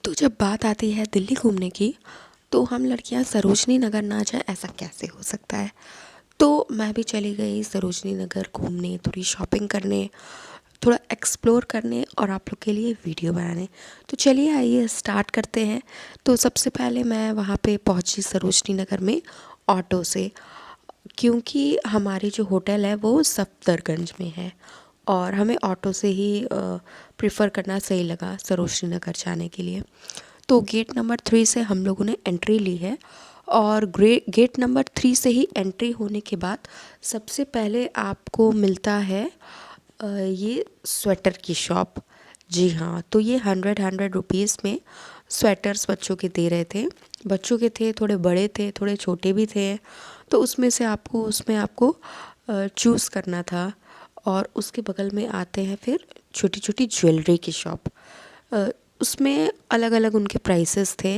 तो जब बात आती है दिल्ली घूमने की, तो हम लड़कियां सरोजनी नगर ना जाए ऐसा कैसे हो सकता है। तो मैं भी चली गई सरोजनी नगर घूमने, थोड़ी शॉपिंग करने, थोड़ा एक्सप्लोर करने और आप लोग के लिए वीडियो बनाने। तो चलिए आइए स्टार्ट करते हैं। तो सबसे पहले मैं वहाँ पे पहुँची सरोजनी नगर में ऑटो से, क्योंकि हमारी जो होटल है वो सफदरगंज में है और हमें ऑटो से ही प्रेफर करना सही लगा सरोजनी नगर जाने के लिए। तो गेट नंबर 3 से हम लोगों ने एंट्री ली है और गेट नंबर 3 से ही एंट्री होने के बाद सबसे पहले आपको मिलता है ये स्वेटर की शॉप। जी हाँ, तो ये 100 रुपीज़ में स्वेटर्स बच्चों के दे रहे थे। बच्चों के थे, थोड़े बड़े थे, थोड़े छोटे भी थे। तो उसमें आपको चूज़ करना था। और उसके बगल में आते हैं फिर छोटी छोटी ज्वेलरी की शॉप। उसमें अलग अलग उनके प्राइसेस थे,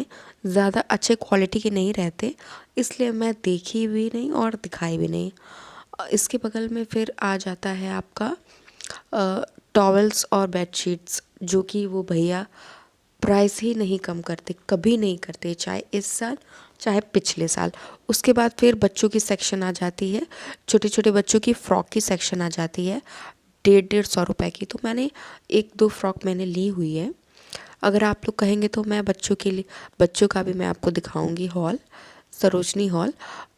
ज़्यादा अच्छे क्वालिटी के नहीं रहते, इसलिए मैं देखी भी नहीं और दिखाई भी नहीं। इसके बगल में फिर आ जाता है आपका टॉवल्स और बेडशीट्स, जो कि वो भैया प्राइस ही नहीं कम करते, कभी नहीं करते, चाहे इस साल चाहे पिछले साल। उसके बाद फिर बच्चों की सेक्शन आ जाती है, छोटे छोटे बच्चों की फ़्रॉक की सेक्शन आ जाती है, 150-150 की। तो मैंने 1-2 फ्रॉक मैंने ली हुई है। अगर आप लोग कहेंगे तो मैं बच्चों का भी मैं आपको दिखाऊंगी हॉल, सरोजनी हॉल।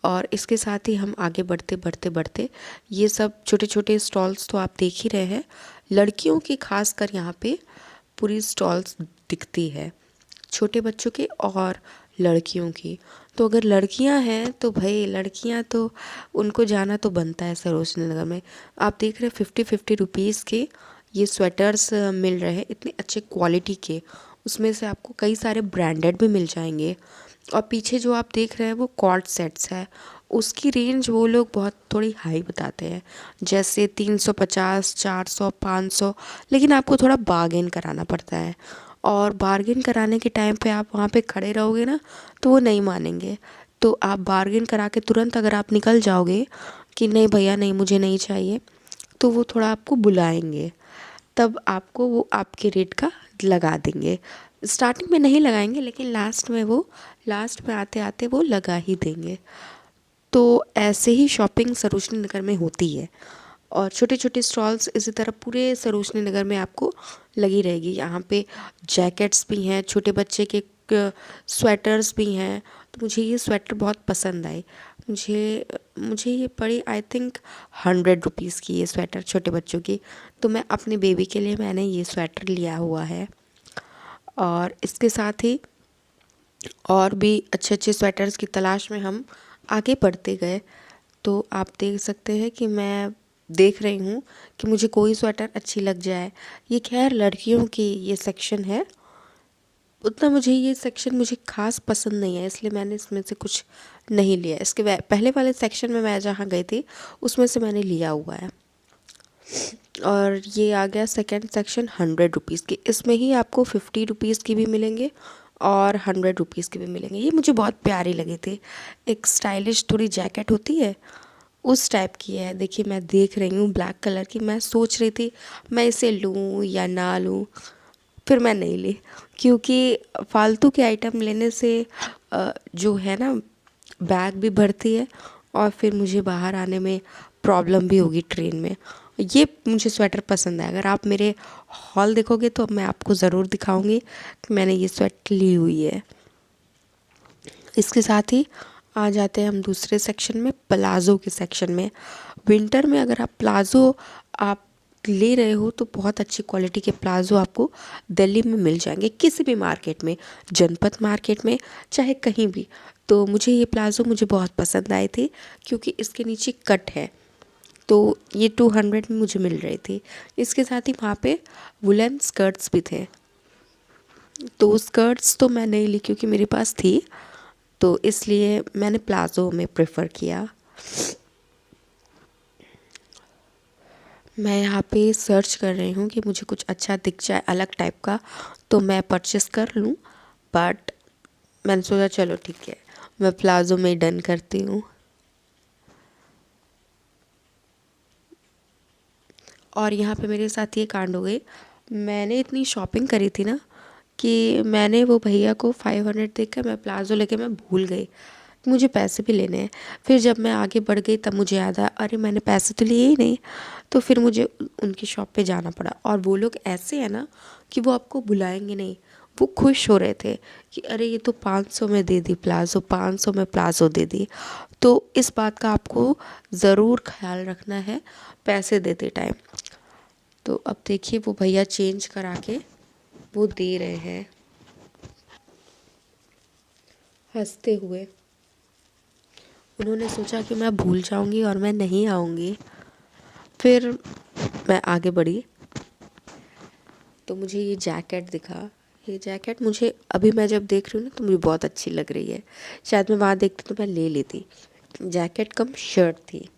और इसके साथ ही हम आगे बढ़ते बढ़ते बढ़ते ये सब छोटे छोटे स्टॉल्स तो आप देख ही रहे हैं। लड़कियों की खास कर यहाँ पे पूरी स्टॉल्स दिखती है, छोटे बच्चों के और लड़कियों की। तो अगर लड़कियां हैं तो भाई लड़कियां तो उनको जाना तो बनता है सरोजनी नगर में। आप देख रहे हैं 50-50 रुपीज़ के ये स्वेटर्स मिल रहे हैं, इतने अच्छे क्वालिटी के। उसमें से आपको कई सारे ब्रांडेड भी मिल जाएंगे। और पीछे जो आप देख रहे हैं वो कॉर्ड सेट्स है, उसकी रेंज वो लोग बहुत थोड़ी हाई बताते हैं, जैसे 350, 400, 500। लेकिन आपको थोड़ा बार्गेन कराना पड़ता है, और बार्गेन कराने के टाइम पे आप वहाँ पे खड़े रहोगे ना तो वो नहीं मानेंगे। तो आप बार्गेन करा के तुरंत अगर आप निकल जाओगे कि नहीं भैया नहीं मुझे नहीं चाहिए, तो वो थोड़ा आपको बुलाएंगे, तब आपको वो आपके रेट का लगा देंगे। स्टार्टिंग में नहीं लगाएंगे, लेकिन लास्ट में आते आते वो लगा ही देंगे। तो ऐसे ही शॉपिंग सरोजनी नगर में होती है। और छोटे छोटे स्टॉल्स इसी तरह पूरे सरोजनी नगर में आपको लगी रहेगी। यहाँ पे जैकेट्स भी हैं, छोटे बच्चे के स्वेटर्स भी हैं। तो मुझे ये स्वेटर बहुत पसंद आई। मुझे मुझे ये पड़ी आई थिंक 100 रुपीज़ की, ये स्वेटर छोटे बच्चों की। तो मैं अपने बेबी के लिए मैंने ये स्वेटर लिया हुआ है। और इसके साथ ही और भी अच्छे अच्छे स्वेटर्स की तलाश में हम आगे बढ़ते गए। तो आप देख सकते हैं कि मैं देख रही हूँ कि मुझे कोई स्वेटर अच्छी लग जाए। ये खैर लड़कियों की ये सेक्शन है, उतना मुझे ये सेक्शन मुझे ख़ास पसंद नहीं है, इसलिए मैंने इसमें से कुछ नहीं लिया। इसके पहले वाले सेक्शन में मैं जहाँ गई थी उसमें से मैंने लिया हुआ है। और ये आ गया सेकंड सेक्शन 100 रुपीज़ की। इसमें ही आपको 50 रुपीज़ की भी मिलेंगे और 100 रुपीज़ की भी मिलेंगे। ये मुझे बहुत प्यारी लगी थी, एक स्टाइलिश थोड़ी जैकेट होती है उस टाइप की है। देखिए मैं देख रही हूँ ब्लैक कलर की, मैं सोच रही थी मैं इसे लूँ या ना लूँ, फिर मैं नहीं ली, क्योंकि फालतू के आइटम लेने से जो है ना बैग भी भरती है और फिर मुझे बाहर आने में प्रॉब्लम भी होगी ट्रेन में। ये मुझे स्वेटर पसंद है, अगर आप मेरे हॉल देखोगे तो मैं आपको ज़रूर दिखाऊंगी कि मैंने ये स्वेटर ली हुई है। इसके साथ ही आ जाते हैं हम दूसरे सेक्शन में, प्लाज़ो के सेक्शन में। विंटर में अगर आप प्लाज़ो आप ले रहे हो तो बहुत अच्छी क्वालिटी के प्लाज़ो आपको दिल्ली में मिल जाएंगे, किसी भी मार्केट में, जनपथ मार्केट में, चाहे कहीं भी। तो मुझे ये प्लाज़ो मुझे बहुत पसंद आए थे, क्योंकि इसके नीचे कट है। तो ये 200 में मुझे मिल रही थी। इसके साथ ही वहाँ पे वुलन स्कर्ट्स भी थे। तो स्कर्ट्स तो मैं नहीं ली क्योंकि मेरे पास थी, तो इसलिए मैंने प्लाज़ो में प्रेफर किया। मैं यहाँ पे सर्च कर रही हूँ कि मुझे कुछ अच्छा दिख जाए अलग टाइप का तो मैं परचेस कर लूँ, बट मैंने सोचा चलो ठीक है मैं प्लाज़ो में डन करती हूँ। और यहाँ पे मेरे साथ ये कांड हो गई, मैंने इतनी शॉपिंग करी थी ना कि मैंने वो भैया को 500 देकर मैं प्लाज़ो लेके मैं भूल गई, मुझे पैसे भी लेने हैं। फिर जब मैं आगे बढ़ गई तब मुझे याद आया, अरे मैंने पैसे तो लिए ही नहीं। तो फिर मुझे उनकी शॉप पे जाना पड़ा। और वो लोग ऐसे हैं ना कि वो आपको बुलाएंगे नहीं, वो खुश हो रहे थे कि अरे ये तो 500 में दे दी प्लाज़ो, 500 में प्लाज़ो दे दी। तो इस बात का आपको ज़रूर ख्याल रखना है पैसे देते टाइम। तो अब देखिए वो भैया चेंज करा के वो दे रहे हैं हंसते हुए। उन्होंने सोचा कि मैं भूल जाऊंगी और मैं नहीं आऊंगी। फिर मैं आगे बढ़ी तो मुझे ये जैकेट दिखा। ये जैकेट मुझे अभी मैं जब देख रही हूँ ना तो मुझे बहुत अच्छी लग रही है। शायद मैं वहाँ देखती तो मैं ले लेती। जैकेट कम शर्ट थी।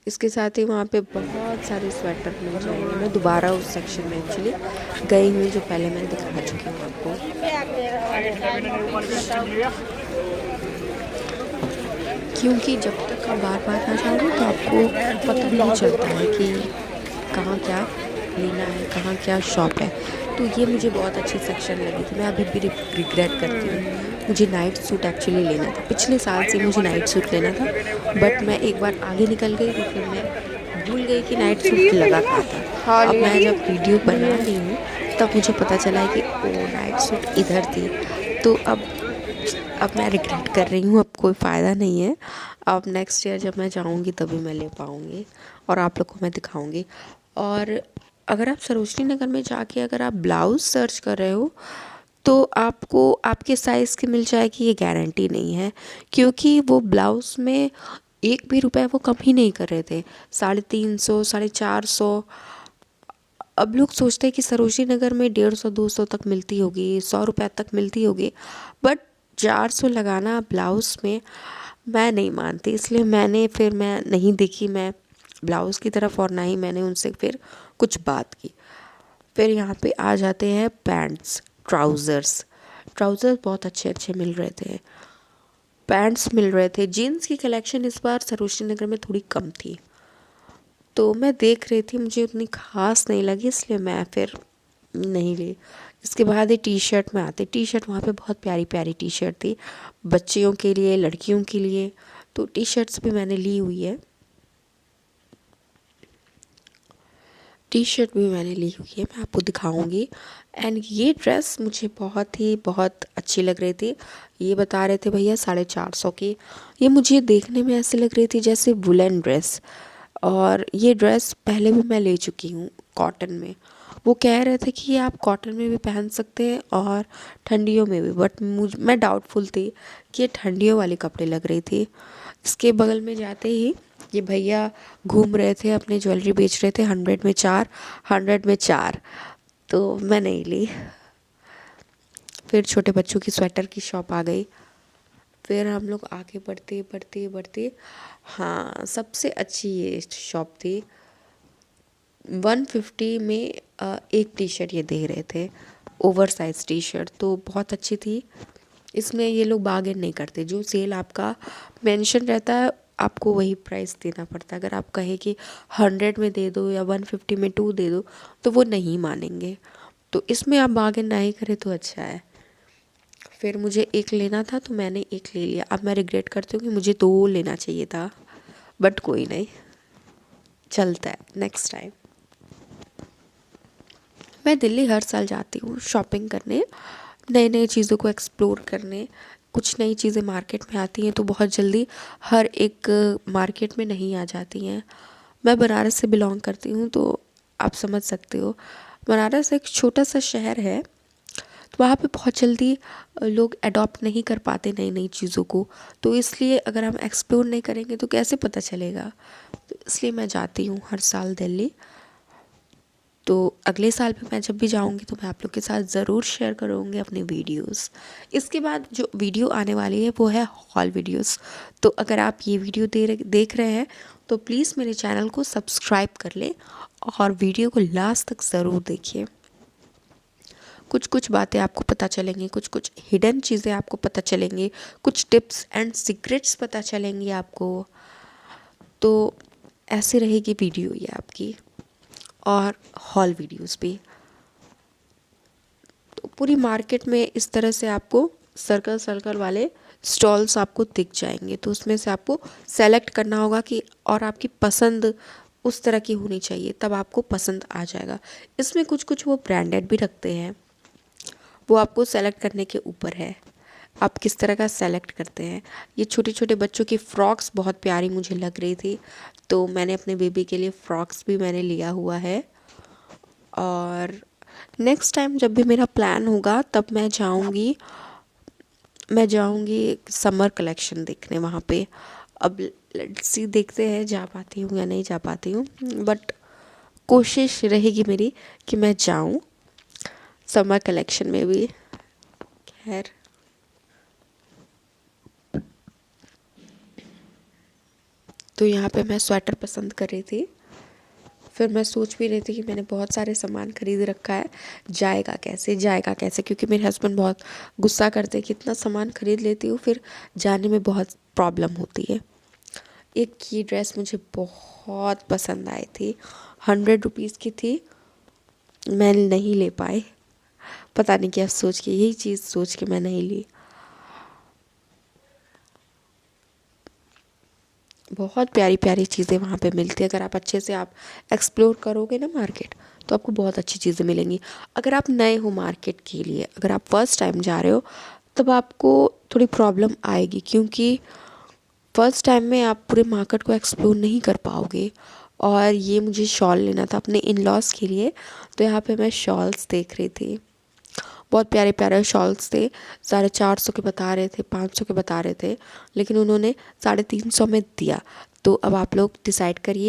इसके साथ ही वहाँ पे बहुत सारे स्वेटर मिल जाएंगे। मैं दोबारा उस सेक्शन में एक्चुअली गई हूँ जो पहले मैंने दिखा चुकी हूँ आपको। क्योंकि जब तक आप बार बार ना जाओ तो आपको पता नहीं चलता है कि कहाँ क्या लेना है, कहाँ क्या शॉप है। तो ये मुझे बहुत अच्छी सेक्शन लगी थी। मैं अभी भी रिग्रेट करती हूँ। मुझे नाइट सूट एक्चुअली लेना था, पिछले साल से मुझे नाइट सूट लेना था, बट मैं एक बार आगे निकल गई तो फिर मैं भूल गई कि नाइट सूट लगा कहाँ था। अब मैं जब वीडियो बना रही हूँ तब मुझे पता चला है कि ओ नाइट सूट इधर थी। तो अब मैं रिग्रेट कर रही हूँ, अब कोई फ़ायदा नहीं है। अब नेक्स्ट ईयर जब मैं जाऊँगी तभी मैं ले पाऊँगी और आप लोग को मैं दिखाऊँगी। और अगर आप सरोजनी नगर में जाके अगर आप ब्लाउज़ सर्च कर रहे हो तो आपको आपके साइज़ की मिल जाएगी, ये गारंटी नहीं है। क्योंकि वो ब्लाउज़ में एक भी रुपए वो कम ही नहीं कर रहे थे। 350 450। अब लोग सोचते हैं कि सरोजनी नगर में 150-200 तक मिलती होगी, 100 रुपये तक मिलती होगी, बट 400 लगाना ब्लाउज़ में मैं नहीं मानती। इसलिए मैं नहीं देखी मैं ब्लाउज़ की तरफ और ना ही मैंने उनसे फिर कुछ बात की। फिर यहाँ पे आ जाते हैं पैंट्स, ट्राउज़र्स। ट्राउज़र्स बहुत अच्छे अच्छे मिल रहे थे, पैंट्स मिल रहे थे। जीन्स की कलेक्शन इस बार सरोजनी नगर में थोड़ी कम थी तो मैं देख रही थी, मुझे उतनी ख़ास नहीं लगी इसलिए मैं फिर नहीं ली। इसके बाद ये टी शर्ट में आते। टी शर्ट वहाँ पे बहुत प्यारी प्यारी टी शर्ट थी, बच्चियों के लिए, लड़कियों के लिए। तो टी शर्ट्स भी मैंने ली हुई है, टी शर्ट भी मैंने ली हुई है, मैं आपको दिखाऊंगी। एंड ये ड्रेस मुझे बहुत अच्छी लग रही थी। ये बता रहे थे भैया 450 की। ये मुझे देखने में ऐसे लग रही थी जैसे वुलन ड्रेस। और ये ड्रेस पहले भी मैं ले चुकी हूँ कॉटन में। वो कह रहे थे कि ये आप कॉटन में भी पहन सकते हैं और ठंडियों में भी, बट मैं डाउटफुल थी कि ये ठंडियों वाले कपड़े लग रही थी। इसके बगल में जाते ही ये भैया घूम रहे थे, अपने ज्वेलरी बेच रहे थे, 100 में 4, 100 में 4। तो मैं नहीं ली। फिर छोटे बच्चों की स्वेटर की शॉप आ गई। फिर हम लोग आगे बढ़ते बढ़ते बढ़ते, हाँ सबसे अच्छी ये शॉप थी। 150 में एक टी शर्ट ये दे रहे थे, ओवर साइज टी शर्ट, तो बहुत अच्छी थी। इसमें ये लोग बार्गेन नहीं करते, जो सेल आपका मेंशन रहता है आपको वही प्राइस देना पड़ता है। अगर आप कहें कि 100 में दे दो या 150 में 2 दे दो तो वो नहीं मानेंगे। तो इसमें आप बार्गेन नहीं करें तो अच्छा है। फिर मुझे एक लेना था तो मैंने एक ले लिया। अब मैं रिग्रेट करती हूँ कि मुझे 2 लेना चाहिए था, बट कोई नहीं, चलता है नेक्स्ट टाइम। मैं दिल्ली हर साल जाती हूँ शॉपिंग करने, नए नए चीज़ों को एक्सप्लोर करने। कुछ नई चीज़ें मार्केट में आती हैं तो बहुत जल्दी हर एक मार्केट में नहीं आ जाती हैं। मैं बनारस से बिलोंग करती हूँ तो आप समझ सकते हो, बनारस एक छोटा सा शहर है तो वहाँ पे बहुत जल्दी लोग अडॉप्ट नहीं कर पाते नई नई चीज़ों को। तो इसलिए अगर हम एक्सप्लोर नहीं करेंगे तो कैसे पता चलेगा। तो इसलिए मैं जाती हूँ हर साल दिल्ली। तो अगले साल भी मैं जब भी जाऊंगी तो मैं आप लोग के साथ ज़रूर शेयर करूँगी अपने वीडियोस। इसके बाद जो वीडियो आने वाली है वो है हॉल वीडियोस। तो अगर आप ये वीडियो देख रहे हैं तो प्लीज़ मेरे चैनल को सब्सक्राइब कर लें और वीडियो को लास्ट तक ज़रूर देखिए। कुछ कुछ बातें आपको पता चलेंगी, कुछ कुछ हिडन चीज़ें आपको पता चलेंगी, कुछ टिप्स एंड सीक्रेट्स पता चलेंगी आपको। तो ऐसे रहेगी वीडियो ये आपकी, और हॉल वीडियोस भी। तो पूरी मार्केट में इस तरह से आपको सर्कल सर्कल वाले स्टॉल्स आपको दिख जाएंगे, तो उसमें से आपको सेलेक्ट करना होगा कि, और आपकी पसंद उस तरह की होनी चाहिए, तब आपको पसंद आ जाएगा। इसमें कुछ कुछ वो ब्रांडेड भी रखते हैं, वो आपको सेलेक्ट करने के ऊपर है, आप किस तरह का सेलेक्ट करते हैं। ये छोटे छोटे बच्चों की फ़्रॉक्स बहुत प्यारी मुझे लग रही थी, तो मैंने अपने बेबी के लिए फ़्रॉक्स भी मैंने लिया हुआ है। और नेक्स्ट टाइम जब भी मेरा प्लान होगा तब मैं जाऊंगी समर कलेक्शन देखने वहाँ पे। अब लेट्स सी, देखते हैं जा पाती हूँ या नहीं जा पाती हूँ, बट कोशिश रहेगी मेरी कि मैं जाऊँ समर कलेक्शन में भी। खैर, तो यहाँ पे मैं स्वेटर पसंद कर रही थी, फिर मैं सोच भी रही थी कि मैंने बहुत सारे सामान खरीद रखा है, जाएगा कैसे, क्योंकि मेरे हस्बैंड बहुत गुस्सा करते हैं कि इतना सामान खरीद लेती हूँ फिर जाने में बहुत प्रॉब्लम होती है। एक की ड्रेस मुझे बहुत पसंद आई थी, 100 रुपीज़ की थी, मैं नहीं ले पाई, पता नहीं क्या सोच के, यही चीज़ सोच के मैं नहीं ली। बहुत प्यारी प्यारी चीज़ें वहाँ पे मिलती है, अगर आप अच्छे से आप एक्सप्लोर करोगे ना मार्केट, तो आपको बहुत अच्छी चीज़ें मिलेंगी। अगर आप नए हो मार्केट के लिए, अगर आप फर्स्ट टाइम जा रहे हो, तब आपको थोड़ी प्रॉब्लम आएगी, क्योंकि फर्स्ट टाइम में आप पूरे मार्केट को एक्सप्लोर नहीं कर पाओगे। और ये मुझे शॉल लेना था अपने इन लॉज के लिए, तो यहाँ पे मैं शॉल्स देख रही थी, बहुत प्यारे प्यारे शॉल्स थे। 450 के बता रहे थे, 500 के बता रहे थे, लेकिन उन्होंने 350 में दिया। तो अब आप लोग डिसाइड करिए